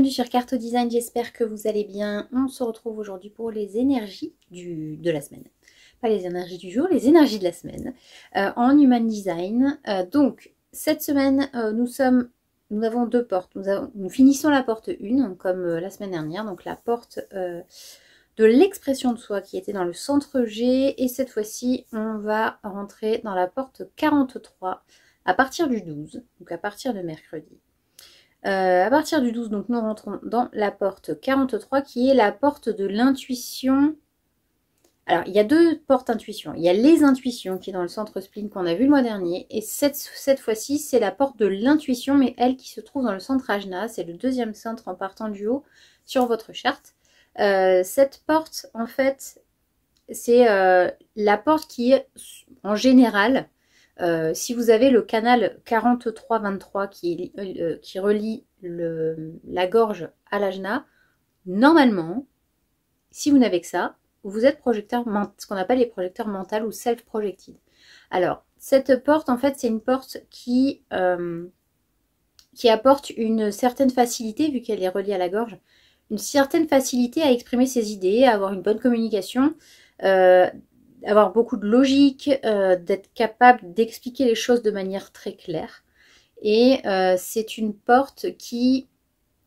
bienvenue sur Carto Design, j'espère que vous allez bien. On se retrouve aujourd'hui pour les énergies de la semaine. Pas les énergies du jour, les énergies de la semaine en Human Design. Donc, cette semaine, nous avons deux portes. Nous finissons la porte 1, comme la semaine dernière, donc la porte de l'expression de soi qui était dans le centre G. Et cette fois-ci, on va rentrer dans la porte 43 à partir du 12, donc à partir de mercredi. À partir du 12, donc nous rentrons dans la porte 43 qui est la porte de l'intuition. Alors, il y a deux portes intuition. Il y a les intuitions qui est dans le centre spleen qu'on a vu le mois dernier. Et cette fois-ci, c'est la porte de l'intuition, mais elle qui se trouve dans le centre Ajna. C'est le deuxième centre en partant du haut sur votre charte. Cette porte, en fait, c'est la porte qui est en général... si vous avez le canal 43-23 qui relie la gorge à l'ajna, normalement, si vous n'avez que ça, vous êtes projecteur, ce qu'on appelle les projecteurs mentaux ou self-projected. Alors, cette porte, en fait, c'est une porte qui apporte une certaine facilité, vu qu'elle est reliée à la gorge, une certaine facilité à exprimer ses idées, à avoir une bonne communication, avoir beaucoup de logique, d'être capable d'expliquer les choses de manière très claire. Et c'est une porte qui,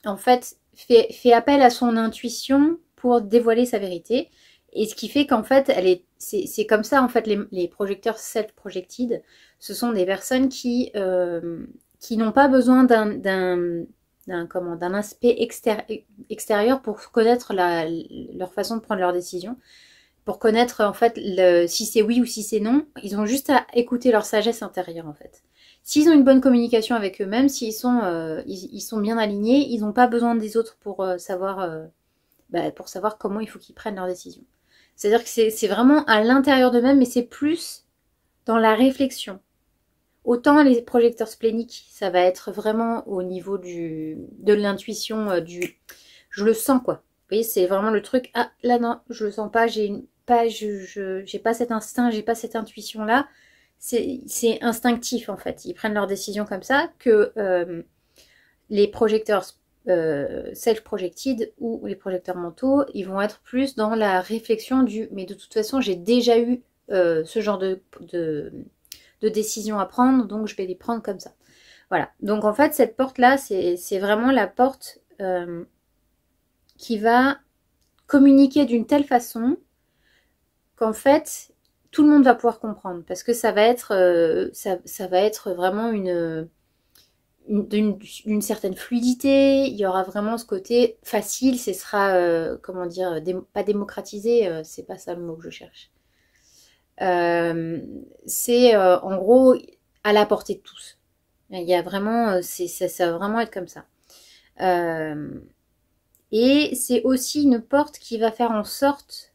en fait, fait appel à son intuition pour dévoiler sa vérité. Et ce qui fait qu'en fait, c'est comme ça, en fait, les projecteurs self-projected, ce sont des personnes qui n'ont pas besoin d'un aspect extérieur pour connaître leur façon de prendre leurs décisions. Pour connaître en fait si c'est oui ou si c'est non, ils ont juste à écouter leur sagesse intérieure en fait. S'ils ont une bonne communication avec eux-mêmes, s'ils sont, ils sont bien alignés, ils n'ont pas besoin des autres pour savoir comment il faut qu'ils prennent leurs décisions. C'est-à-dire que c'est vraiment à l'intérieur d'eux-mêmes, mais c'est plus dans la réflexion. Autant les projecteurs spléniques, ça va être vraiment au niveau de l'intuition, je le sens quoi. Vous voyez, c'est vraiment le truc, ah là non, je le sens pas, j'ai pas cet instinct, j'ai pas cette intuition là. C'est instinctif en fait. Ils prennent leurs décisions comme ça que les projecteurs self-projected ou les projecteurs mentaux, ils vont être plus dans la réflexion mais de toute façon, j'ai déjà eu ce genre de décision à prendre, donc je vais les prendre comme ça. Voilà. Donc en fait, cette porte-là, c'est vraiment la porte qui va communiquer d'une telle façon qu'en fait, tout le monde va pouvoir comprendre. Parce que ça va être vraiment une certaine fluidité. Il y aura vraiment ce côté facile. Ce sera, comment dire, pas démocratisé, c'est pas ça le mot que je cherche. C'est en gros à la portée de tous. Il y a vraiment, ça va vraiment être comme ça. Et c'est aussi une porte qui va faire en sorte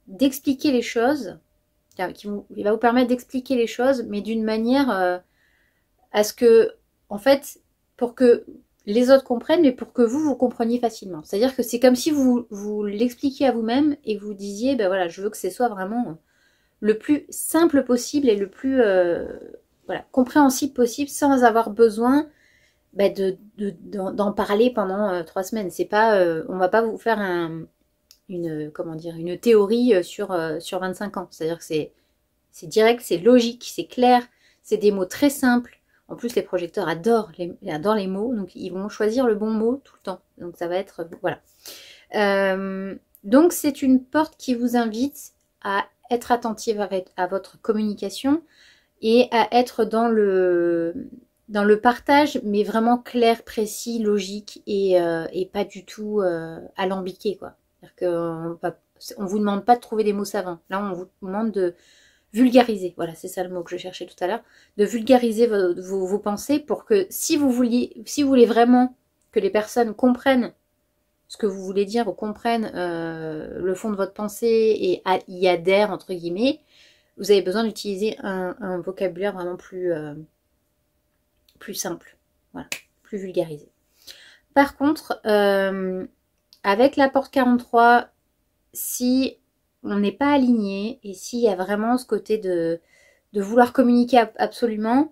d'expliquer les choses, il va vous permettre d'expliquer les choses, mais d'une manière à ce que, en fait, pour que les autres comprennent, mais pour que vous compreniez facilement. C'est-à-dire que c'est comme si vous l'expliquiez à vous-même et vous disiez, ben voilà, je veux que ce soit vraiment le plus simple possible et le plus voilà, compréhensible possible sans avoir besoin d'en parler pendant 3 semaines. C'est pas, on va pas vous faire une théorie sur 25 ans. C'est-à-dire que c'est direct, c'est logique, c'est clair, c'est des mots très simples. En plus, les projecteurs adorent les mots, donc ils vont choisir le bon mot tout le temps. Donc ça va être, voilà. Donc c'est une porte qui vous invite à être attentive à votre communication et à être dans le partage, mais vraiment clair, précis, logique et pas du tout alambiqué, quoi. C'est-à-dire qu'on vous demande pas de trouver des mots savants. Là, on vous demande de vulgariser. Voilà, c'est ça le mot que je cherchais tout à l'heure. De vulgariser vos pensées pour que si vous voulez vraiment que les personnes comprennent ce que vous voulez dire ou comprennent le fond de votre pensée et y adhèrent, entre guillemets, vous avez besoin d'utiliser un vocabulaire vraiment plus simple, voilà, plus vulgarisé. Par contre, avec la porte 43, si on n'est pas aligné et s'il y a vraiment ce côté de vouloir communiquer absolument,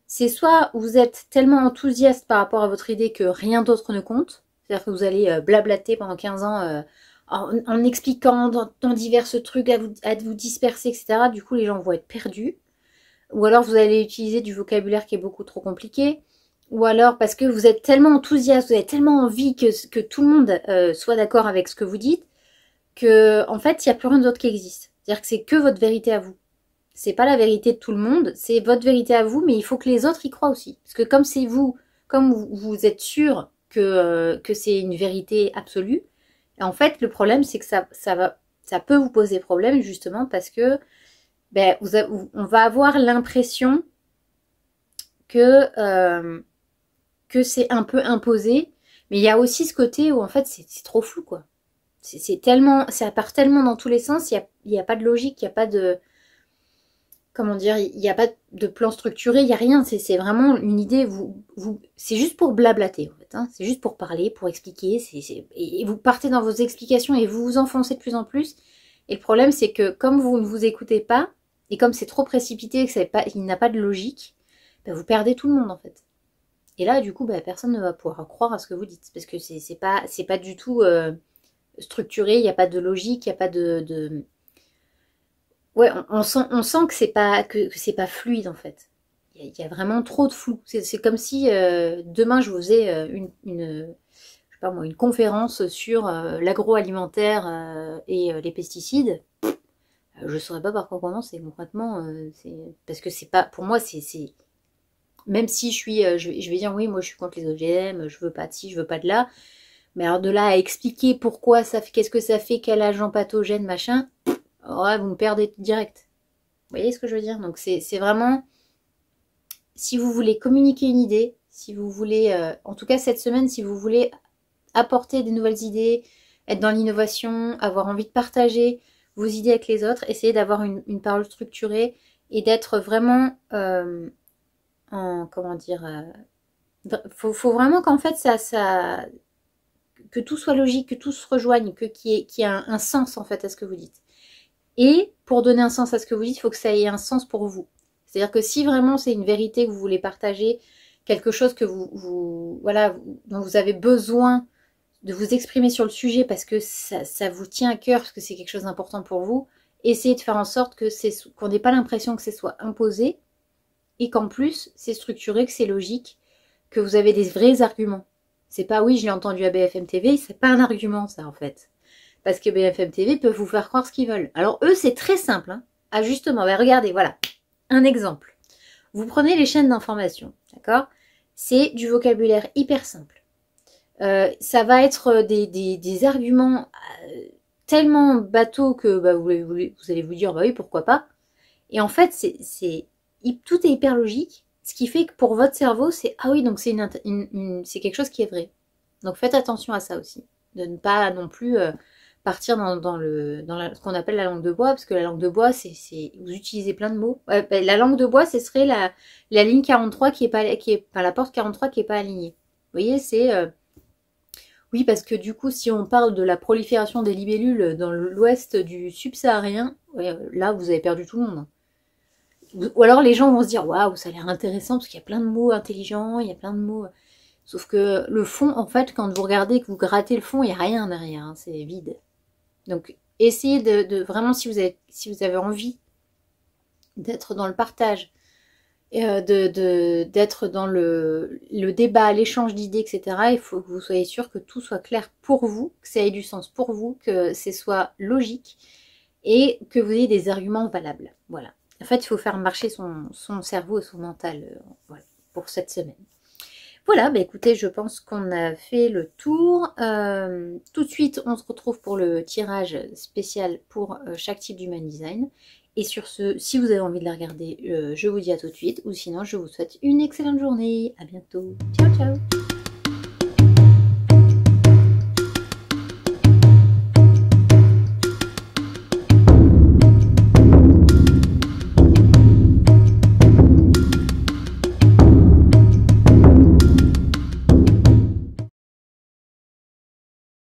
c'est soit vous êtes tellement enthousiaste par rapport à votre idée que rien d'autre ne compte, C'est-à-dire que vous allez blablater pendant 15 ans en expliquant dans divers trucs, à vous disperser, etc. Du coup, les gens vont être perdus. Ou alors, vous allez utiliser du vocabulaire qui est beaucoup trop compliqué. Ou alors, parce que vous êtes tellement enthousiaste, vous avez tellement envie que tout le monde soit d'accord avec ce que vous dites, que en fait, il n'y a plus rien d'autre qui existe. C'est-à-dire que c'est que votre vérité à vous. C'est pas la vérité de tout le monde, c'est votre vérité à vous, mais il faut que les autres y croient aussi. Parce que comme c'est vous, comme vous êtes sûr que c'est une vérité absolue, en fait, le problème, c'est que ça peut vous poser problème, justement, parce que ben, on va avoir l'impression que c'est un peu imposé, mais il y a aussi ce côté où, en fait, c'est trop flou, quoi. C'est tellement, ça part tellement dans tous les sens, il y a pas de logique, il n'y a pas de... Comment dire, il n'y a pas de plan structuré, il n'y a rien, c'est vraiment une idée, c'est juste pour blablater en fait, hein. C'est juste pour parler, pour expliquer, et vous partez dans vos explications et vous vous enfoncez de plus en plus. Et le problème c'est que comme vous ne vous écoutez pas, et comme c'est trop précipité et qu'il n'a pas de logique, ben vous perdez tout le monde en fait. Et là du coup, ben, personne ne va pouvoir croire à ce que vous dites, parce que c'est pas du tout structuré, il n'y a pas de logique, il n'y a pas de... Ouais, on sent que c'est pas fluide en fait. Il y a vraiment trop de flou. C'est comme si demain je vous faisais je sais pas moi, une conférence sur l'agroalimentaire et les pesticides. Je saurais pas par quoi commencer concrètement. Parce que c'est pas, pour moi, même si je vais dire oui, moi je suis contre les OGM, je veux pas de ci, je veux pas de là. Mais alors de là à expliquer pourquoi ça fait, qu'est-ce que ça fait, quel agent pathogène, machin. Ouais, vous me perdez direct. Vous voyez ce que je veux dire? Donc c'est vraiment, si vous voulez communiquer une idée, si vous voulez, en tout cas cette semaine, si vous voulez apporter des nouvelles idées, être dans l'innovation, avoir envie de partager vos idées avec les autres, essayez d'avoir une parole structurée et d'être vraiment comment dire, faut vraiment qu'en fait que tout soit logique, que tout se rejoigne, qu'il y ait un sens en fait à ce que vous dites. Et pour donner un sens à ce que vous dites, il faut que ça ait un sens pour vous. C'est-à-dire que si vraiment c'est une vérité que vous voulez partager, quelque chose que voilà, dont vous avez besoin de vous exprimer sur le sujet parce que ça vous tient à cœur, parce que c'est quelque chose d'important pour vous, essayez de faire en sorte qu'on n'ait pas l'impression que ce soit imposé et qu'en plus c'est structuré, que c'est logique, que vous avez des vrais arguments. C'est pas oui, je l'ai entendu à BFM TV, c'est pas un argument ça en fait. Parce que BFM TV peuvent vous faire croire ce qu'ils veulent. Alors eux, c'est très simple. Hein. Ah justement, ben regardez, voilà. Un exemple. Vous prenez les chaînes d'information, d'accord? C'est du vocabulaire hyper simple. Ça va être des arguments tellement bateaux que bah, vous allez vous dire, bah oui, pourquoi pas. Et en fait, tout est hyper logique. Ce qui fait que pour votre cerveau, c'est ah oui, donc c'est c'est quelque chose qui est vrai. Donc faites attention à ça aussi. De ne pas non plus... partir dans ce qu'on appelle la langue de bois, parce que la langue de bois, vous utilisez plein de mots. Ouais, ben, la langue de bois, ce serait la ligne 43 la porte 43 qui est pas alignée. Vous voyez, oui, parce que du coup, si on parle de la prolifération des libellules dans l'ouest du subsaharien, ouais, là, vous avez perdu tout le monde. Ou alors les gens vont se dire, waouh, ça a l'air intéressant, parce qu'il y a plein de mots intelligents, il y a plein de mots... Sauf que le fond, en fait, quand vous regardez, que vous grattez le fond, il n'y a rien derrière, hein, c'est vide. Donc, essayez de vraiment, si vous avez envie d'être dans le partage, d'être dans le débat, l'échange d'idées, etc., il faut que vous soyez sûr que tout soit clair pour vous, que ça ait du sens pour vous, que ce soit logique et que vous ayez des arguments valables. Voilà. En fait, il faut faire marcher son cerveau et son mental voilà, pour cette semaine. Voilà, bah écoutez, je pense qu'on a fait le tour. Tout de suite, on se retrouve pour le tirage spécial pour chaque type d'human design. Et sur ce, si vous avez envie de la regarder, je vous dis à tout de suite. Ou sinon, je vous souhaite une excellente journée. À bientôt. Ciao, ciao.